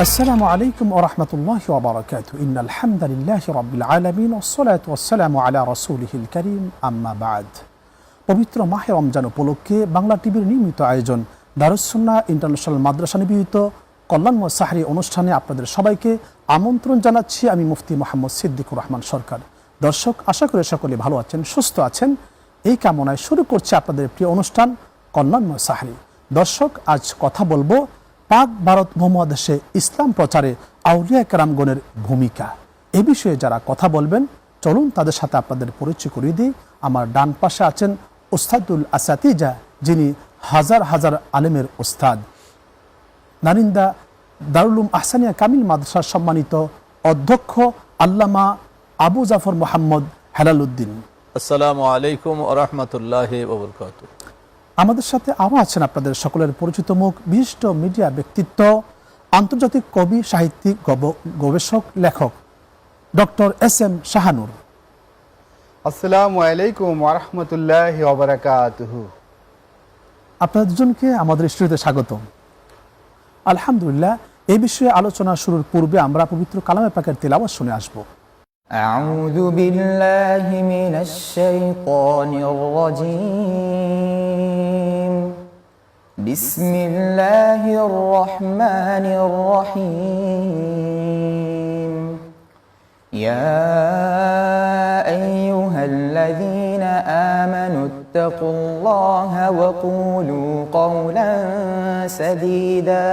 আসসালামু আলাইকুম ওয়া রাহমাতুল্লাহি ওয়া বারাকাতুহু ইন্নাল হামদালিল্লাহি রাব্বিল আলামিন ওয়াস সালাতু ওয়াস সালামু আলা রাসূলিহিল কারীম আম্মা বা'দ। পবিত্র মাহে রমজান উপলক্ষে বাংলা টিভির নিয়মিত আয়োজন দারুস সুন্নাহ ইন্টারন্যাশনাল মাদ্রাসা নিবেদিত কল্যাণময় সাহরি অনুষ্ঠানে আপনাদের সবাইকে আমন্ত্রণ জানাচ্ছি আমি মুফতি মোহাম্মদ সিদ্দিকুর রহমান সরকার। দর্শক, আশা করি সকলে ভালো আছেন, সুস্থ আছেন, এই কামনায় শুরু করছি আপনাদের প্রিয় অনুষ্ঠান কল্যাণময় সাহরি। দর্শক, আজ কথা বলবো পাক ভারত উপমহাদেশে ইসলাম প্রচারে আউলিয়া কেরামগণের ভূমিকা। এ বিষয়ে যারা কথা বলবেন, চলুন তাদের সাথে আপনাদের পরিচয় করিয়ে দিই। আমার ডান পাশে আছেন উস্তাদুল আসাতিজা, যিনি হাজার হাজার আলেমের উস্তাদ, নারিন্দা দারুল উলুম আহসানিয়া কামিল মাদ্রাসার সম্মানিত অধ্যক্ষ আল্লামা আবু জাফর মোহাম্মদ হেলালুদ্দিন। আসসালামু আলাইকুম ওয়া রাহমাতুল্লাহি ওয়া বারাকাতুহু। আমাদের সাথে আরও আছেন আপনাদের সকলের পরিচিত মুখ, বিশিষ্ট মিডিয়া ব্যক্তিত্ব, আন্তর্জাতিক কবি, সাহিত্যিক, গবেষক, লেখক ডক্টর এস.এম. শাহানুর। আসসালামু আলাইকুম ওয়া রাহমাতুল্লাহি ওয়া বারাকাতুহু। আপনাদের দুজনকে আমাদের স্টুডিওতে স্বাগতম। আলহামদুলিল্লাহ, এই বিষয়ে আলোচনা শুরুর পূর্বে আমরা পবিত্র কালামে পাকের তিলাওয়াত শুনে আসব। আউযু বিল্লাহি মিনাশ শাইতানির রাজীম। বিসমিল্লাহির রহমানির রহিম। ইয়া আইয়ুহাল্লাযীনা আমানুত্তাকুল্লাহা ওয়া কুলু কওলান সাদীদা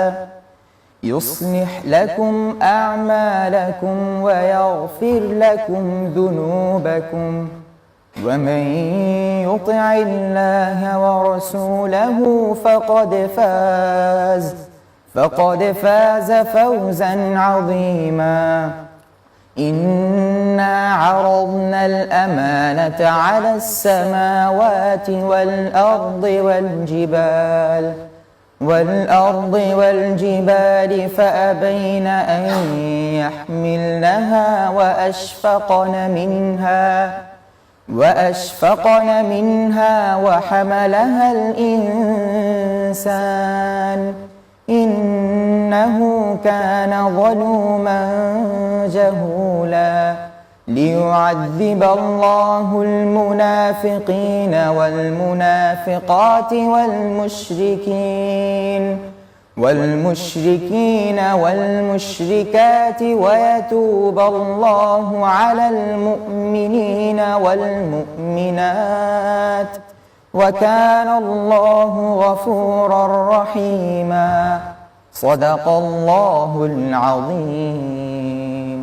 يصلح لكم أعمالكم ويغفر لكم ذنوبكم ومن يطع الله ورسوله فقد فاز فوزا عظيما. إنا عرضنا الأمانة على السماوات والأرض فأبين أن يحملنها وأشفقن منها وحملها الإنسان إنه كان ظلوما جهولا. ليعذب الله المنافقين والمنافقات والمشركات ويتوب الله على المؤمنين والمؤمنات وكان الله غفورا رحيما. صدق الله العظيم.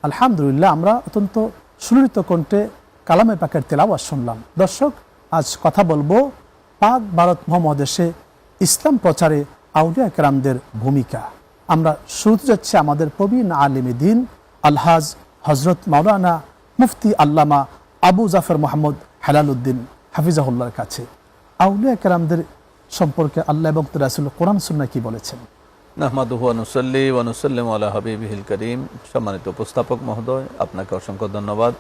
আলহামদুলিল্লাহ, আমরা অত্যন্ত সুললিত কণ্ঠে কালামে পাকের তেলাওয়াত শুনলাম। দর্শক, আজ কথা বলবো পাক ভারত উপমহাদেশে ইসলাম প্রচারে আউলিয়া কেরামদের ভূমিকা। আমরা শুরুতে যাচ্ছি আমাদের প্রবীণ আলেমে দ্বীন আলহাজ হজরত মাওলানা মুফতি আল্লামা আবু জাফর মোহাম্মদ হেলালুদ্দিন হাফিজাহুল্লাহর কাছে। আউলিয়া কেরামদের সম্পর্কে আল্লাহ এবং তার রাসূল কোরআন সুন্নাহ কি বলেছেন? নাহমাদুহু ওয়া নুসাল্লি ওয়া নুসাল্লিমু আলা হাবিবিহিল কারীম। সম্মানিত উপস্থাপক মহোদয়, আপনাকে অসংখ্য ধন্যবাদ।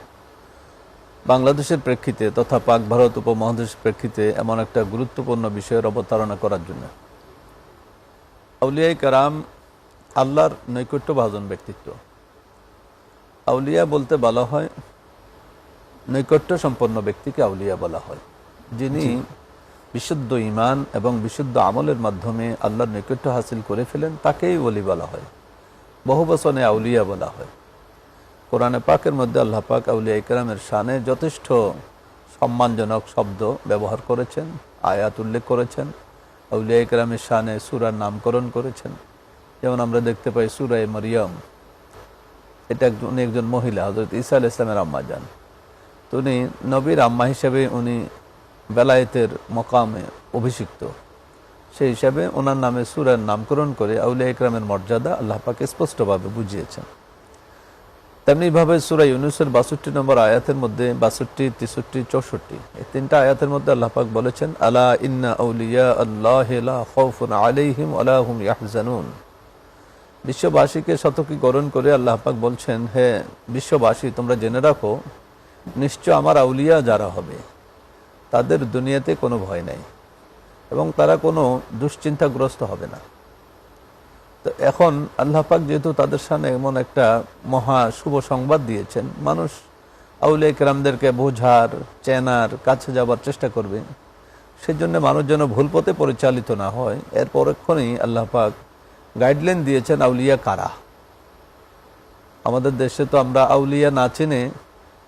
বাংলাদেশের প্রেক্ষিতে তথা পাক ভারত উপমহাদেশের প্রেক্ষিতে এমন একটা গুরুত্বপূর্ণ বিষয়ের অবতারণা করার জন্য। আউলিয়া কেরাম আল্লাহর নৈকট্যভাজন ব্যক্তিত্ব। আউলিয়া বলতে বলা হয় নৈকট্য সম্পন্ন ব্যক্তিকে আউলিয়া বলা হয়, যিনি বিশুদ্ধ ঈমান এবং বিশুদ্ধ আমলের মাধ্যমে আল্লাহর নৈকট্য হাসিল করে ফেলেন, তাকেই ওলি বলা হয়। বহু বচনে আউলিয়া বলা হয়। কোরআনে পাকের মধ্যে আল্লাহ পাক আউলিয়া কেরামের শানে যথেষ্ট সম্মানজনক শব্দ ব্যবহার করেছেন, আয়াত উল্লেখ করেছেন। আউলিয়া কেরামের শানে সূরার নামকরণ করেছেন। যেমন আমরা দেখতে পাই সূরা মরিয়ম, এটা উনি একজন মহিলা, হযরত ঈসা আলাইহিস সালামের আম্মা যান। তো উনি নবীর আম্মা হিসেবে উনি বেলায়েতের মকামে অভিষিক্ত, সেই হিসাবে ওনার নামে সূরার নামকরণ করে আউলিয়া কেরামের মর্যাদা আল্লাহ পাক স্পষ্টভাবে বুঝিয়েছেন। তেমনিভাবে সূরা ইউনূসের ৬২ নম্বর আয়াতের মধ্যে ৬২, ৬৩, ৬৪ এই তিনটা আয়াতের মধ্যে আল্লাহ পাক বলেছেন, আলা ইন্না আউলিয়া আল্লাহি লা খাউফুন আলাইহিম ওয়া লা হুম ইয়াহজানুন। বিশ্ববাসীকে শতকীকরণ করে আল্লাহ পাক বলছেন, হে বিশ্ববাসী, তোমরা জেনে রাখো, নিশ্চয় আমার আউলিয়া যারা হবে তাদের দুনিয়াতে কোনো ভয় নাই এবং তারা কোনো দুশ্চিন্তাগ্রস্ত হবে না। তো এখন আল্লাহ পাক যেহেতু তাদের সামনে এমন একটা মহা শুভ সংবাদ দিয়েছেন, মানুষ আউলিয়া কেরামদেরকে বোঝার, চেনার, কাছে যাবার চেষ্টা করবে, সেজন্য মানুষ যেন ভুল পথে পরিচালিত না হয়, এর পরক্ষণেই আল্লাহ পাক গাইডলাইন দিয়েছেন আউলিয়া কারা। আমাদের দেশে তো আমরা আউলিয়া না চিনে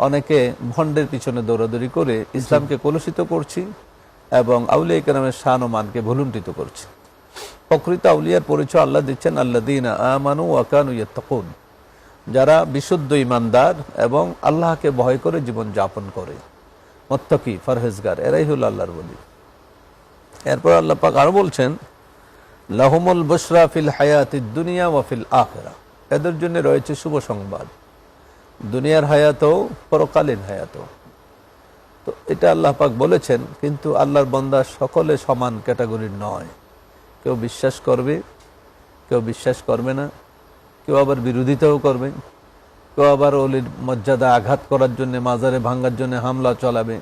অনেকে ভণ্ডের পিছনে দৌড়াদৌড়ি করে ইসলামকে কলুষিত করছি এবং আউলিয়া কেরামের শান ও মানকে ভুলুণ্ঠিত করছি। প্রকৃত আউলিয়ার পরিচয় আল্লাহ দিচ্ছেন আল্লাযীনা আমানু ওয়া কানু ইয়াত্তাকুন, যারা বিশুদ্ধ ঈমানদার এবং আল্লাহকে ভয় করে জীবন যাপন করে, মুত্তাকি পরহেজগার, এরাই হলো আল্লাহর ওলি। এরপর আল্লাহ পাক আরো বলছেন লাহুমুল বুশরা ফিল হায়াতিদ দুনিয়া ওয়া ফিল আখিরাহ, এদের জন্য রয়েছে শুভ সংবাদ দুনিয়ার হায়াতও পরকালীন হায়াতও। তো এটা আল্লাহ পাক বলেছেন, কিন্তু আল্লাহর বান্দা সকলে সমান ক্যাটাগরির নয়। কেউ বিশ্বাস করবে, কেউ বিশ্বাস করবে না, কেউ আবার বিরোধিতাও করবে, কেউ আবার অলির মর্যাদা আঘাত করার জন্য, মাজারে ভাঙ্গার জন্য হামলা চালাবে,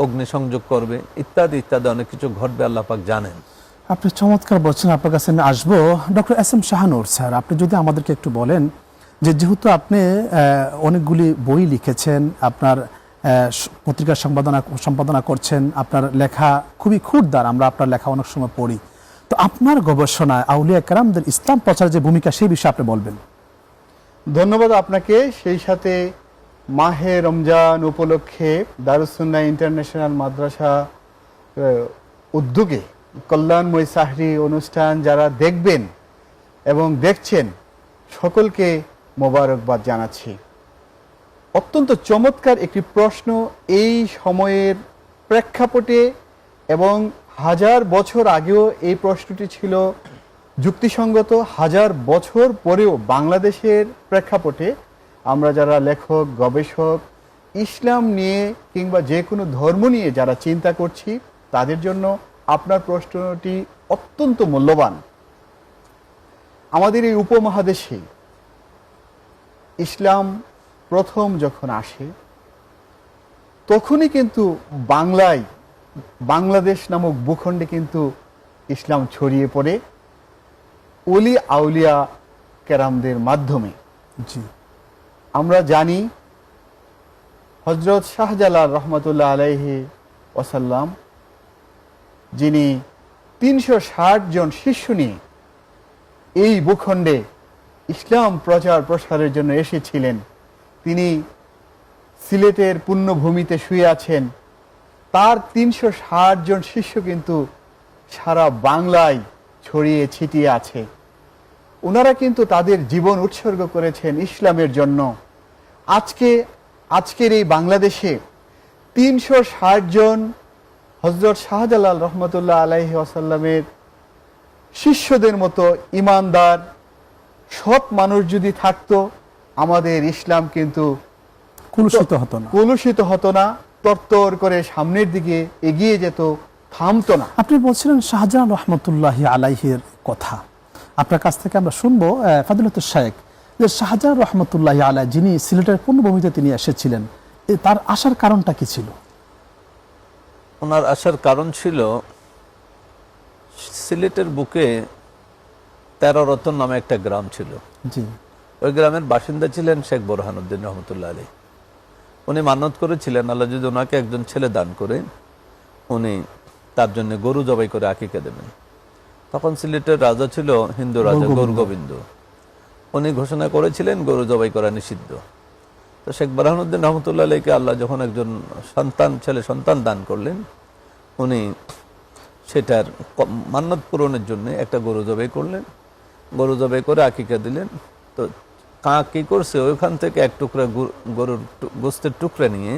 অগ্নিসংযোগ করবে, ইত্যাদি ইত্যাদি অনেক কিছু ঘটবে, আল্লাহ পাক জানেন। আপনি চমৎকার বলছেন, আপনার কাছে আমি আসবো। Doctor S M Shahanur sir, আপনি যদি আমাদেরকে একটু বলেন যে যেহেতু আপনি অনেকগুলি বই লিখেছেন, আপনার পত্রিকার সম্পাদনা করছেন, আপনার লেখা খুবই ক্ষুরদার, আমরা আপনার লেখা অনেক সময় পড়ি, তো আপনার গবেষণায় আউলিয়া কেরামদের ইসলাম প্রচারের যে ভূমিকা, সেই বিষয়ে আপনি বলবেন। ধন্যবাদ আপনাকে। সেই সাথে মাহে রমজান উপলক্ষে দারুস সুন্নাহ ইন্টারন্যাশনাল মাদ্রাসা উদ্যোগে কল্যাণময় সাহরি অনুষ্ঠান যারা দেখবেন এবং দেখছেন, সকলকে মোবারকবাদ জানাচ্ছি। অত্যন্ত চমৎকার একটি প্রশ্ন এই সময়ের প্রেক্ষাপটে, এবং 1000 বছর আগেও এই প্রশ্নটি ছিল যুক্তিসঙ্গত। 1000 বছর পরেও বাংলাদেশের প্রেক্ষাপটে আমরা যারা লেখক, গবেষক, ইসলাম নিয়ে কিংবা যে কোনো ধর্ম নিয়ে যারা চিন্তা করছি, তাদের জন্য আপনার প্রশ্নটি অত্যন্ত মূল্যবান। আমাদের এই উপমহাদেশে ইসলাম প্রথম যখন আসে, তখনই কিন্তু বাংলাদেশ নামক ভূখণ্ডে কিন্তু ইসলাম ছড়িয়ে পড়ে ওলি আউলিয়া কেরামদের মাধ্যমে। জি, আমরা জানি হযরত শাহজালাল রহমতুল্লাহ আলাইহি ওয়াসাল্লাম, যিনি 360 জন শিষ্য নিয়ে এই ভূখণ্ডে ইসলাম প্রচার প্রসারের জন্য এসেছিলেন, তিনি সিলেটের পুণ্যভূমিতে শুয়ে আছেন। তার 360 জন শিষ্য কিন্তু সারা বাংলায় ছড়িয়ে ছিটিয়ে আছে। ওনারা কিন্তু তাদের জীবন উৎসর্গ করেছেন ইসলামের জন্য। আজকের এই বাংলাদেশে 360 জন হযরত শাহজালাল রহমতুল্লাহ আলাইহি ওয়াসাল্লামের শিষ্যদের মতো ইমানদার সৎ মানুষ যদি থাকতো, আমাদের ইসলাম কিন্তু কলুষিত হতো না, তরতর করে সামনের দিকে এগিয়ে যেত, থামতো না। আপনি বলছিলেন শাহজালাল রহমতুল্লাহ আলাইহির কথা, আপনার কাছ থেকে আমরা শুনবো ফাদিলাতুল শাইখ, যে শাহজালাল রহমতুল্লাহ আলাইহি যিনি সিলেটের পুণ্যভূমিতে তিনি এসেছিলেন, তার আসার কারণটা কি ছিল? ওনার আসার কারণ ছিল সিলেটের বুকে 13 রতন নামে একটা গ্রাম ছিল। জি, ওই গ্রামের বাসিন্দা ছিলেন শেখ বোরহানুদ্দিন রহমতুল্লাহ আলাইহি। উনি মান্যত করেছিলেন আল্লাহ যদি ওনাকে একজন ছেলে দান করে, উনি তার জন্য গরু জবাই করে আকিকা দেবেন। তখন সিলেটের রাজা ছিল হিন্দু রাজা গৌরগোবিন্দ। উনি ঘোষণা করেছিলেন গরু জবাই করা নিষিদ্ধ। তো শেখ বোরহানুদ্দিন রহমতুল্লাহ আলাইহিকে আল্লাহ যখন একজন ছেলে সন্তান দান করলেন, উনি সেটার মান্যত পূরণের জন্য একটা গরু জবাই করলেন। গরু জবাই করে আকিকা দিলেন। তো কাক কি করছে, ওইখান থেকে এক টুকরা গরুর গোস্তের টুকরা নিয়ে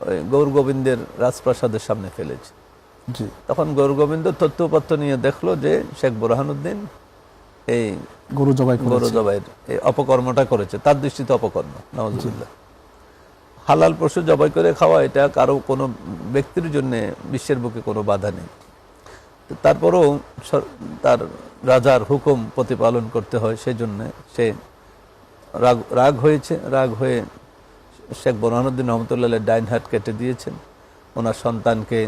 ওই গৌর গোবিন্দের রাজপ্রাসাদের সামনে ফেলেছে। তখন গৌর গোবিন্দ তথ্যপত্র নিয়ে দেখলো যে শেখ বোরহানুদ্দিন এই গরু জবাইয়ের এই অপকর্মটা করেছে, তার দৃষ্টিতে অপকর্ম। নাউজুবিল্লাহ। হালাল পশু জবাই করে খাওয়া এটা কারো কোনো ব্যক্তির জন্য বিশ্বের বুকে কোনো বাধা নেই। তারপরেও তার রাজার হুকুম প্রতিপালন করতে হয়, সেই জন্য সে রাগ হয়ে শেখ বোরহানুদ্দিন রহমতুল্লাহ ডাইন হাত কেটে দিয়েছেন, ওনার সন্তানকে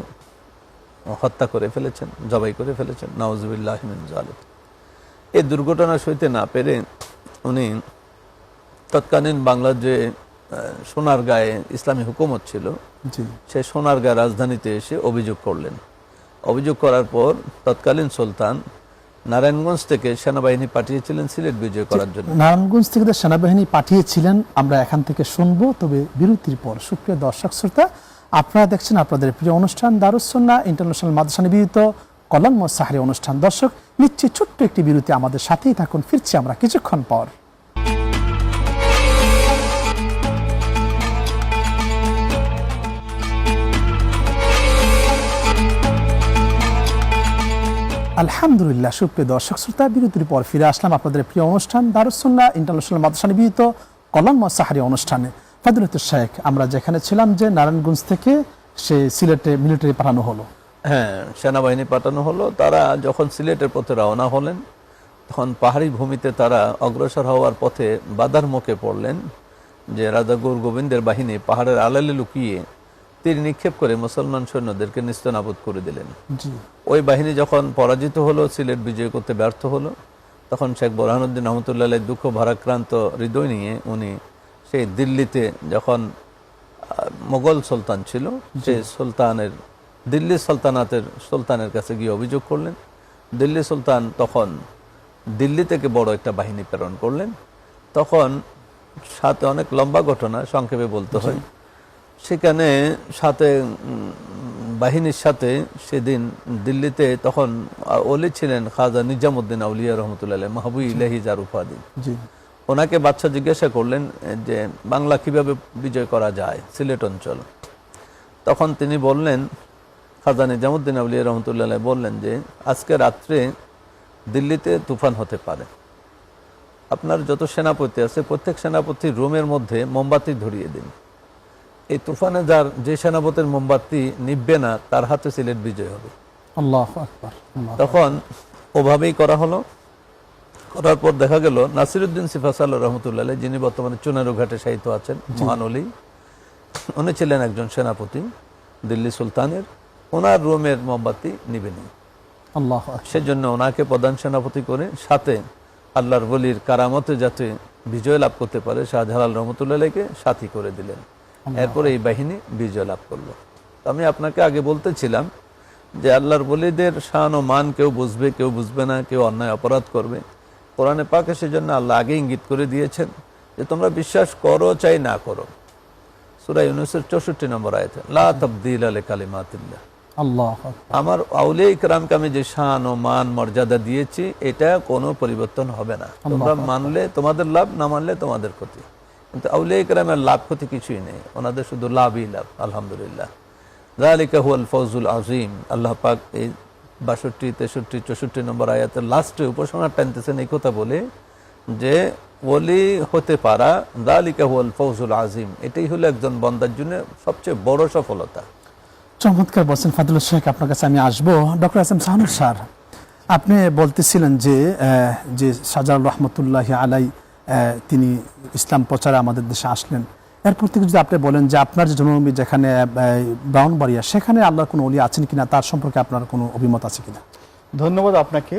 হত্যা করে ফেলেছেন, জবাই করে ফেলেছেন। নাউজুবিল্লাহি মিন যালিক। এই দুর্ঘটনা সইতে না পেরে উনি তৎকালীন বাংলার যে সোনারগাঁয়ে ইসলামী হুকুমত ছিল, জি সে সোনারগাঁ রাজধানীতে এসে অভিযোগ করলেন। অভিযোগ করার পর তৎকালীন সুলতান নারায়ণগঞ্জ থেকে সেনাবাহিনী পাঠিয়েছিলেন সিলেট বিজয় করার জন্য। নারায়ণগঞ্জ থেকে যে সেনাবাহিনী পাঠিয়েছিলেন আমরা এখান থেকে শুনবো, তবে বিরতির পর। সুপ্রিয় দর্শক শ্রোতা, আপনারা দেখছেন আপনাদের প্রিয় অনুষ্ঠান দারুস সুন্নাহ ইন্টারন্যাশনাল মাদ্রাসা নিবেদিত কলম ও সাহরি অনুষ্ঠান। দর্শক, নিচ্ছে ছোট্ট একটি বিরতি, আমাদের সাথেই থাকুন, ফিরছি আমরা কিছুক্ষণ পর। আলহামদুলিল্লাহ, সুপ্রিয় দর্শক শ্রোতা, বিরতির পর ফিরে আসলাম আপনাদের প্রিয় অনুষ্ঠান দারুস সুন্নাহ ইন্টারন্যাশনাল মাদ্রাসা নিবেদিত কলম ও সাহরি অনুষ্ঠানে। ফাদিলাতুল শেখ, আমরা যেখানে ছিলাম যে নারায়ণগঞ্জ থেকে সে সিলেটে মিলিটারি পাঠানো হলো। হ্যাঁ, সেনাবাহিনী পাঠানো হলো। তারা যখন সিলেটের পথে রওনা হলেন, তখন পাহাড়ি ভূমিতে তারা অগ্রসর হওয়ার পথে বাধার মুখে পড়লেন যে রাজা গৌর গোবিন্দের বাহিনী পাহাড়ের আড়ালে লুকিয়ে তীর নিক্ষেপ করে মুসলমান সৈন্যদেরকে নিস্তেনাবুদ করে দিলেন। জি ওই বাহিনী যখন পরাজিত হলো, সিলেট বিজয় করতে ব্যর্থ হলো, তখন শেখ বোরহানুদ্দিন রহমতুল্লাহ দুঃখ ভারাক্রান্ত হৃদয় নিয়ে উনি সেই দিল্লিতে, যখন মোগল সুলতান ছিল, সেই সুলতানের দিল্লি সালতানাতের সুলতানের কাছে গিয়ে অভিযোগ করলেন। দিল্লি সুলতান তখন দিল্লি থেকে বড় একটা বাহিনী প্রেরণ করলেন। তখন সাথে অনেক লম্বা ঘটনা, সংক্ষেপে বলতে হয়। সেখানে সাথে বাহিনীর সাথে সেদিন দিল্লিতে তখন ওলি ছিলেন খাজা নিজামুদ্দিন আউলিয়া রহমতুল্লাহ, মাহবুব ইলাহি যার উপাধি। জি ওনাকে বাদশা জিজ্ঞাসা করলেন যে বাংলা কিভাবে বিজয় করা যায়, সিলেট অঞ্চল। তখন তিনি বললেন, খাজা নিজামুদ্দিন আউলিয়া রহমতুল্লাহ বললেন যে আজকে রাত্রে দিল্লিতে তুফান হতে পারে। আপনার যত সেনাপতি আছে প্রত্যেক সেনাপতির রুমের মধ্যে মোমবাতি ধরিয়ে দিন। এই তুফানে যে সেনাপতির মোমবাতি নিভবে না, তার হাতে সিলেট বিজয় হবে। আল্লাহু আকবার। তখন ওভাবেই করা হলো। করার পর দেখা গেল নাসিরউদ্দিন সিফাসাল রহমতুল্লাহ, যিনি বর্তমানে চুনারু ঘাটে শায়িত আছেন, মহান ওলি, উনি ছিলেন একজন সেনাপতি দিল্লি সুলতানের। ওনার রুমের মোমবাতি নিবেনি, আল্লাহু আকবার। সেজন্য ওনাকে প্রধান সেনাপতি করে সাথে আল্লাহর ওলির কারামতে যাতে বিজয় লাভ করতে পারে শাহজালাল রহমতুল্লাহকে সাথী করে দিলেন। এরপরে এই বাহিনী বিজয় লাভ করলো। আমি আপনাকে আগে বলতেছিলাম যে আল্লাহর ওলিদের শান ও মান কেউ বুঝবে, কেউ বুঝবে না, কেউ অন্যায় অপরাধ করবে। কোরআনে পাকে সেজন্য আল্লাহ আগে ইঙ্গিত করে দিয়েছেন যে তোমরা বিশ্বাস করো চাই না করো। সূরা ইউনূসের 64 নম্বর আয়াতে, লা তাবদীলা লিকালিমাতিল্লাহ। আল্লাহু আকবার। আমার আউলিয়া ইকরামকে আমি যে শান ও মান মর্যাদা দিয়েছি, এটা কোনো পরিবর্তন হবে না। তোমরা মানলে তোমাদের লাভ, না মানলে তোমাদের ক্ষতি। কিন্তু আউলিয়া ইকরামের লাভ ক্ষতি কিছুই নেই, ওনাদের শুধু লাভই লাভ। আলহামদুলিল্লাহ, যালিকা হুয়াল ফওজুল আযীম। আল্লাহ পাক এই 62, 63, 64 নম্বর আয়াতের লাস্টে উপসংহার টানতেছেন এই কথা বলে যে ওলি হতে পারা, যালিকা হুয়াল ফওজুল আযীম, এটাই হলো একজন বান্দার জন্য সবচেয়ে বড় সফলতা। চমৎকার বলছেন ফাদিলুল শেখ। আপনার কাছে আমি আসবো। Doctor S M Shahnur sir, আপনি বলতেছিলেন যে শাহজালাল রহমতুল্লাহ আলাই তিনি ইসলাম প্রচারে আমাদের দেশে আসলেন। এরপর থেকে যদি আপনি বলেন যে আপনার যে জন্মভূমি যেখানে ব্রাহ্মণবাড়িয়া, সেখানে আল্লাহর কোনো ওলি আছেন কিনা, তার সম্পর্কে আপনার কোনো অভিমত আছে কিনা? ধন্যবাদ আপনাকে।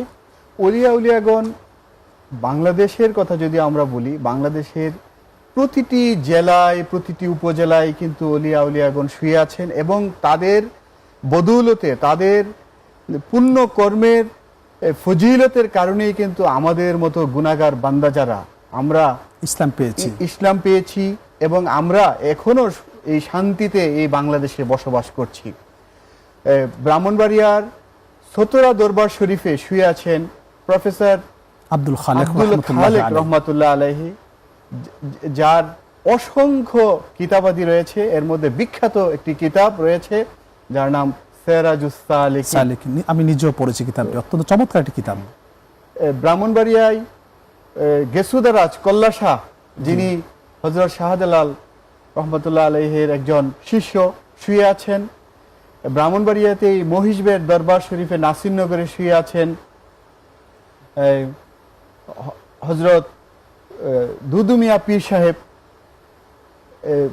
উলিয়াগণ বাংলাদেশের কথা যদি আমরা বলি, বাংলাদেশের প্রতিটি জেলায়, প্রতিটি উপজেলায় কিন্তু উলিয়াগণ শুয়ে আছেন এবং তাদের বদৌলতে, তাদের পুণ্য কর্মের ফজিলতের কারণেই কিন্তু আমাদের মতো গুনাহগার বান্দা যারা আমরা ইসলাম পেয়েছি এবং আমরা এখনো এই শান্তিতে এই বাংলাদেশে বসবাস করছি। ব্রাহ্মণবাড়িয়ার সতরা দরবার শরীফে শুয়ে আছেন প্রফেসর আব্দুল খালেক রহমাতুল্লাহ আলাইহি, যার অসংখ্য কিতাবাদি রয়েছে। এর মধ্যে বিখ্যাত একটি কিতাব রয়েছে যার নাম সিরাজুস সালিকিন। আমি নিজেও পড়েছি কিতাবটি, অত্যন্ত চমৎকার একটি কিতাব। ব্রাহ্মণবাড়িয়ায় গেসুদারাজ কল্লা শাহ, যিনি হযরত শাহজালাল রহমতুল্লাহ আলাইহির একজন শিষ্য, শুয়ে আছেন। ব্রাহ্মণবাড়িয়াতেই মহিষবের দরবার শরীফে নাসিরনগরে শুয়ে আছেন হযরত দুদুমিয়া পীর সাহেব।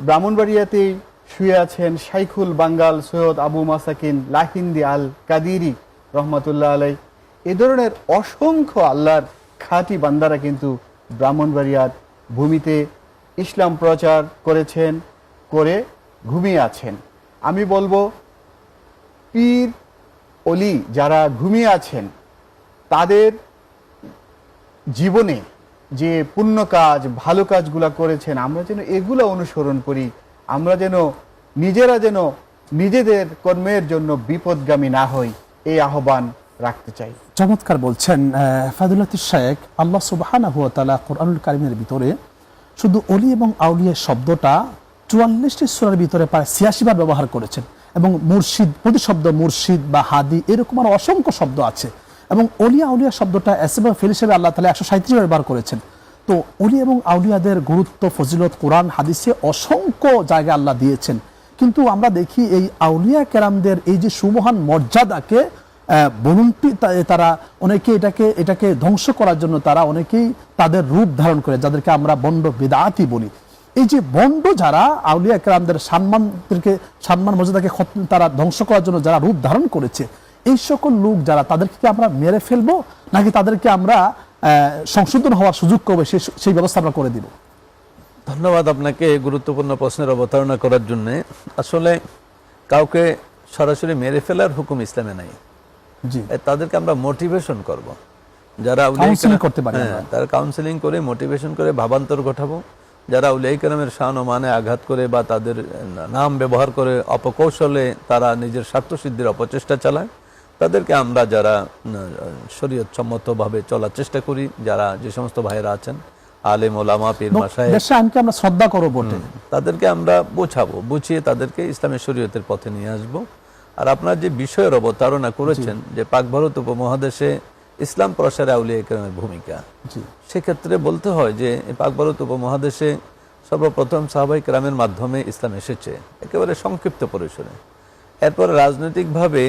ব্রাহ্মণবাড়িয়াতেই শুয়ে আছেন শাইখুল বাঙ্গাল সৈয়দ আবু মাসাকিন লাহিন্দি আল কাদিরি রহমতুল্লাহ আলাই। এ ধরনের অসংখ্য আল্লাহর খাঁটি বান্দারা কিন্তু ব্রাহ্মণবাড়িয়ার ভূমিতে ইসলাম প্রচার করেছেন, করে ঘুমিয়ে আছেন। আমি বলবো পীর অলি যারা ঘুমিয়ে আছেন তাদের জীবনে যে পুণ্য কাজ ভালো কাজগুলা করেছেন আমরা যেন এগুলো অনুসরণ করি, আমরা যেন নিজেদের কর্মের জন্য বিপদগামী না হই, এই আহ্বান রাখতে চাই। চমৎকার বলছেন ফাদিলাতুশ শাইখ। আল্লাহ সুবহানাহু ওয়া তাআলা কোরআনুল কারীমের ভিতরে শুধু অলি এবং আউলিয়া শব্দটা 44টি সূরার ভিতরে প্রায় 86 বার ব্যবহার করেছেন, এবং মুর্শিদ, প্রতি শব্দ মুর্শিদ বা হাদি এরকম আরো অসংখ্য শব্দ আছে, এবং অলি আউলিয়া শব্দটা এসম ফিল হিসেবে আল্লাহ তাআলা 137 বার ব্যবহার করেছেন। তো অলি এবং আউলিয়াদের গুরুত্ব, ফজিলত কোরআন হাদিসে অসংখ্য জায়গায় আল্লাহ দিয়েছেন, কিন্তু আমরা দেখি এই আউলিয়া কেরামদের এই যে সুমহান মর্যাদাকে তারা অনেকে এটাকে ধ্বংস করার জন্য তারা অনেকেই তাদের রূপ ধারণ করে, যাদেরকে আমরা বন্ড বিদআতি বলি। এই যে বন্ড যারা আউলিয়া কেরামদের সম্মান মর্যাদাকে তারা ধ্বংস করার জন্য যারা রূপ ধারণ করেছে, এই সকল লোক যারা, তাদেরকে কি আমরা মেরে ফেলবো নাকি তাদেরকে আমরা সংশোধন হওয়ার সুযোগ করবে, সেই ব্যবস্থা আমরা করে দিব? ধন্যবাদ আপনাকে গুরুত্বপূর্ণ প্রশ্নের অবতারণা করার জন্য। আসলে কাউকে সরাসরি মেরে ফেলার হুকুম ইসলামে নাই। জি, তাদেরকে আমরা মোটিভেশন করব, যারা কাউন্সেলিং করতে পারে, তারা কাউন্সেলিং করে মোটিভেশন করে ভাবান্তর ঘটাবো। যারা উলামায়ে কেরামের শান ও মানে আঘাত করে বা তাদের নাম ব্যবহার করে অপকৌশলে তারা নিজের স্বার্থ সিদ্ধির অপচেষ্টা চালায়, তাদেরকে আমরা যারা শরীয়ত সম্মতভাবে চলার চেষ্টা করি, যারা যে সমস্ত ভাইয়েরা আছেন আলেম ওলামা পীর মাশায়েখ, দেশে আইনকে আমরা শ্রদ্ধা করব বটে, তাদেরকে আমরা বোঝাবো, বুঝিয়ে তাদেরকে ইসলামের শরীয়তের পথে নিয়ে আসব। আর আপনার যে বিষয়ের অবতারণা করেছেন যে পাক ভারত উপমহাদেশে ইসলাম প্রসারে আউলিয়া কেরামের ভূমিকা, সেক্ষেত্রে বলতে হয় যে পাক ভারত উপমহাদেশে সর্বপ্রথম সাহাবায়ে কেরামের মাধ্যমে ইসলাম এসেছে একেবারে সংক্ষিপ্ত পরিসরে। এরপর রাজনৈতিকভাবে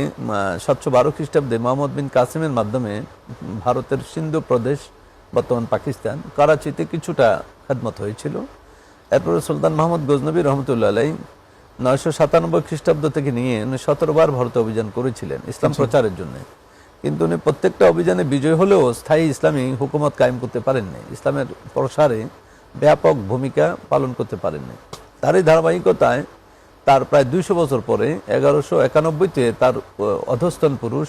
712 খ্রিস্টাব্দে মোহাম্মদ বিন কাসিমের মাধ্যমে ভারতের সিন্ধু প্রদেশ, বর্তমান পাকিস্তান, করাচিতে কিছুটা খেদমত হয়েছিল। এরপরে সুলতান মাহমুদ গজনবী রহমতুল্লাহ আলাইহি 997 খ্রিস্টাব্দ থেকে নিয়ে 17 বার ভারতে অভিযান করেছিলেন ইসলাম প্রচারের জন্য, কিন্তু উনি প্রত্যেকটা অভিযানে বিজয় হলেও স্থায়ী ইসলামী হুকুমত কায়েম করতে পারেননি, ইসলামের প্রসারে ব্যাপক ভূমিকা পালন করতে পারেননি। তারই ধারাবাহিকতায় তার প্রায় 200 বছর পরে 1191-তে তার অধস্তন পুরুষ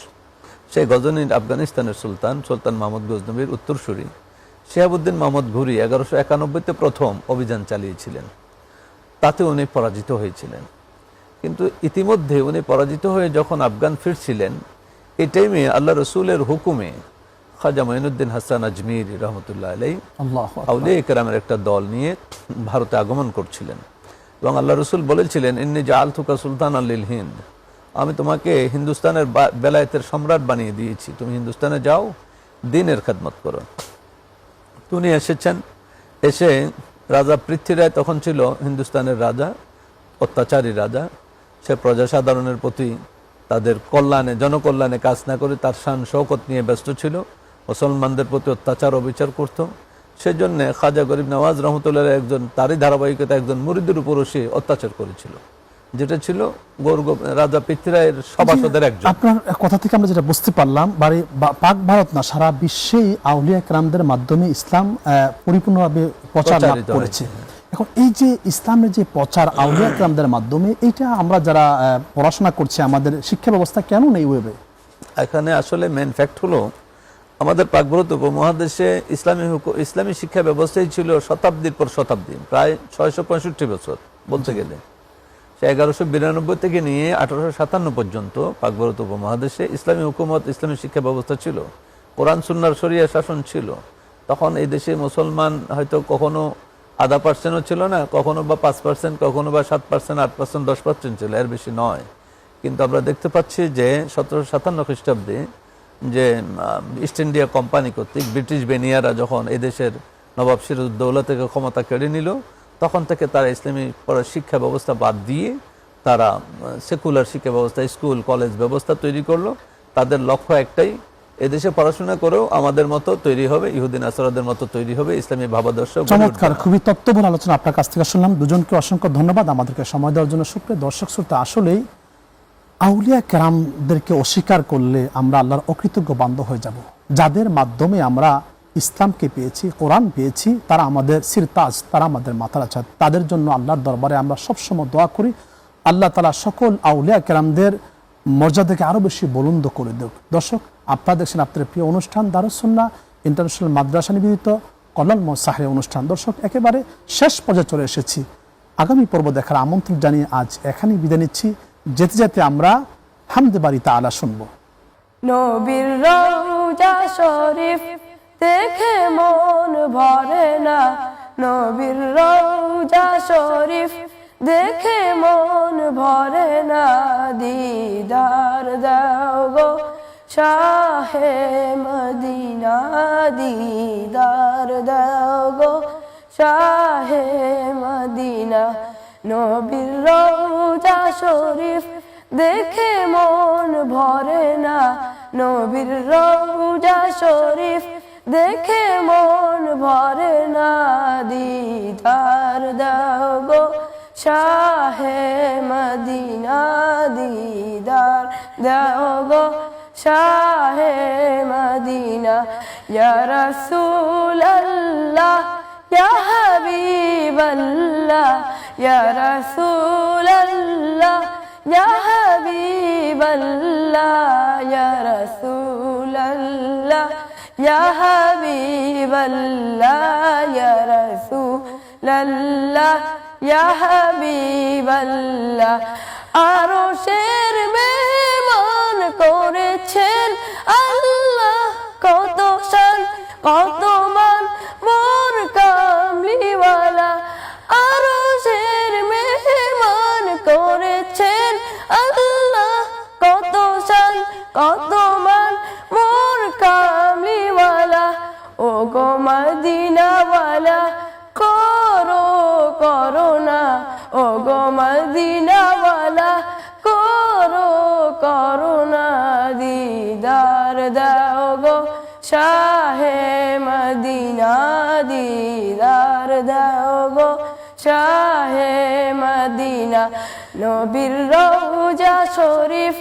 সেই গজনীর আফগানিস্তানের সুলতান মাহমুদ গজনবীর উত্তরসূরি শিহাবুদ্দিন মাহমুদ ঘুরি 1191-তে প্রথম অভিযান চালিয়েছিলেন। তাতে উনি পরাজিত হয়েছিলেন, কিন্তু ইতিমধ্যে উনি পরাজিত হয়ে যখন আফগান ফিরছিলেন, এই টাইমে আল্লাহ রসুলের হুকুমে খাজা মঈনুদ্দিন হাসান আজমিরি রহমতুল্লাহ আলাইহি আউলিয়া কেরামের একটা দল নিয়ে ভারতে আগমন করছিলেন, এবং আল্লাহ রসুল বলেছিলেন ইন্নী জাআলতুকা সুলতানান লিল হিন্দ, আমি তোমাকে হিন্দুস্তানের বেলায়েতের সম্রাট বানিয়ে দিয়েছি, তুমি হিন্দুস্তানে যাও, দ্বীনের খেদমত করো। উনি এসেছেন, এসে রাজা পৃথ্বীরায় তখন ছিল হিন্দুস্তানের রাজা, অত্যাচারী রাজা। সে প্রজাসাধারণের প্রতি তাদের কল্যাণে, জনকল্যাণে কাজ না করে তার শান শৌকত নিয়ে ব্যস্ত ছিল, মুসলমানদের প্রতি অত্যাচার অবিচার করত। সেজন্য খাজা গরিব নওয়াজ রহমতুল্লাহ একজন, তারই ধারাবাহিকতা একজন মুরিদের উপরও সে অত্যাচার করেছিল, যেটা ছিল রাজা পৃথ্বীরায়ের সভাসদের একজন। আপনার কথা থেকে আমরা যেটা বুঝতে পারলাম, পাক ভারত না সারা বিশ্বেই আউলিয়া কেরামদের মাধ্যমে ইসলাম পরিপূর্ণভাবে প্রচার লাভ করেছে। এখন এই যে ইসলামের যে প্রচার আউলিয়া কেরামদের মাধ্যমে, এটা আমরা যারা পড়াশোনা করছি, আমাদের শিক্ষা ব্যবস্থা কেন নেই ওইভাবে? এখানে আসলে মেন ফ্যাক্ট হলো আমাদের পাক ভারত উপমহাদেশে ইসলামী শিক্ষা ব্যবস্থাই ছিল শতাব্দীর পর শতাব্দী, প্রায় 665 বছর বলতে গেলে। 1192 থেকে নিয়ে 1857 পর্যন্ত পাক ভারত উপমহাদেশে ইসলামী হুকুমত, ইসলামী শিক্ষা ব্যবস্থা ছিল, কোরআন সুন্নাহর শরিয়া শাসন ছিল। তখন এই দেশে মুসলমান হয়তো কখনো 0.5% ছিল না, কখনো বা 5%, কখনো বা 7%, 8%, 10% ছিল, এর বেশি নয়। কিন্তু আমরা দেখতে পাচ্ছি যে 1757 খ্রিস্টাব্দে যে ইস্ট ইন্ডিয়া কোম্পানি কর্তৃক ব্রিটিশ বেনিয়ারা যখন এই দেশের নবাব সিরাজউদ্দৌলা থেকে ক্ষমতা কেড়ে নিল, তখন থেকে তারা ইসলামী শিক্ষা ব্যবস্থা বাদ দিয়ে তারা সেকুলার শিক্ষা ব্যবস্থা, স্কুল কলেজ ব্যবস্থা তৈরি করলো। তাদের লক্ষ্য একটাই, এদেশে পড়াশোনা করেও আমাদের মতো তৈরি হবে, ইহুদি নাসারাদের মতো তৈরি হবে, ইসলামী ভাবাদর্শ। চমৎকার, খুবই তত্ত্ববহুল আলোচনা আপনার কাছ থেকে শুনলাম। দুজনকে অসংখ্য ধন্যবাদ আমাদেরকে সময় দেওয়ার জন্য। শুক্রিয়া দর্শক শ্রোতা, আসলেই আউলিয়া কেরামদেরকে অস্বীকার করলে আমরা আল্লাহর অকৃতজ্ঞ বান্দা হয়ে যাব, যাদের মাধ্যমে আমরা ইসলামকে পেয়েছি, কোরআন পেয়েছি, তারা আমাদের সিরতাজ, তারা আমাদের মাথার আচ্ছা। তাদের জন্য আল্লাহর দরবারে আমরা সবসময় দোয়া করি, আল্লাহ তাআলা সকল আউলিয়া কেরামদের মর্যাদাকে আরও বেশি বুলন্দ করে দেখ। দর্শক, আপনারা দেখছেন আপনাদের প্রিয় অনুষ্ঠান দারুস সুন্নাহ ইন্টারন্যাশনাল মাদ্রাসা নিবেদিত কল্যাণ সাহরি অনুষ্ঠান। দর্শক, একেবারে শেষ পর্যায়ে চলে এসেছি। আগামী পর্ব দেখার আমন্ত্রণ জানিয়ে আজ এখানেই বিদায় নিচ্ছি। যেতে যেতে আমরা হামদে বাড়ি তাআলা শুনবো। নবীর রওজা শরীফ দেখে মন ভরে না, নবীর রওজা শরীফ দেখে মন ভরে না, দিদার দাও গো শাহে মদিনা, দিদার দাও গো শাহে মদিনা। নবীর রওজা শরীফ দেখে মন ভরে না, নবীর রওজা শরীফ দেখে মন ভরে না, দিদার দাও গো শাহে মদিনা, দিদার দাও গো শাহে মদিনা। ইয়া রাসূলুল্লাহ ইয়া হাবিবাল্লাহ, ইয়া রাসূলুল্লাহ ইয়া হাবিবাল্লাহ, ইয়া রাসূলুল্লাহ ইয়া হাবিবাল্লাহ, ইয়া রাসূলুল্লাহ ইয়া হাবিবাল্লাহ। আরশের মেহমান করেছেন আল্লাহ, কত শান কত মান মোর কামলিওয়ালা। আরশের মেহমান করেছেন আল্লাহ, কত শান কত মান মোর কামলিওয়ালা। ও গো মদিনাওয়ালা করো করুণা, ও গো মদিনাওয়ালা করো করুণা, দিদার দাও গো শাহে মদিনা, দিদার দাও গো শাহে মদিনা। নবীর রওজা শরীফ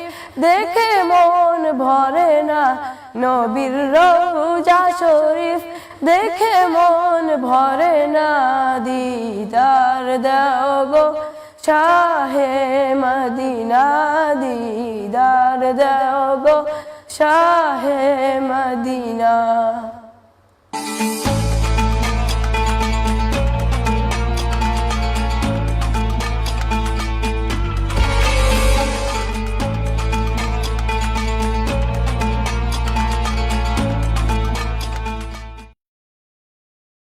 দেখে মন ভরে না, নবীর রওজা শরীফ দেখে মন ভরে না, দিদার দাও গো শাহে মদিনা, দিদার দাও গো শাহে মদিনা।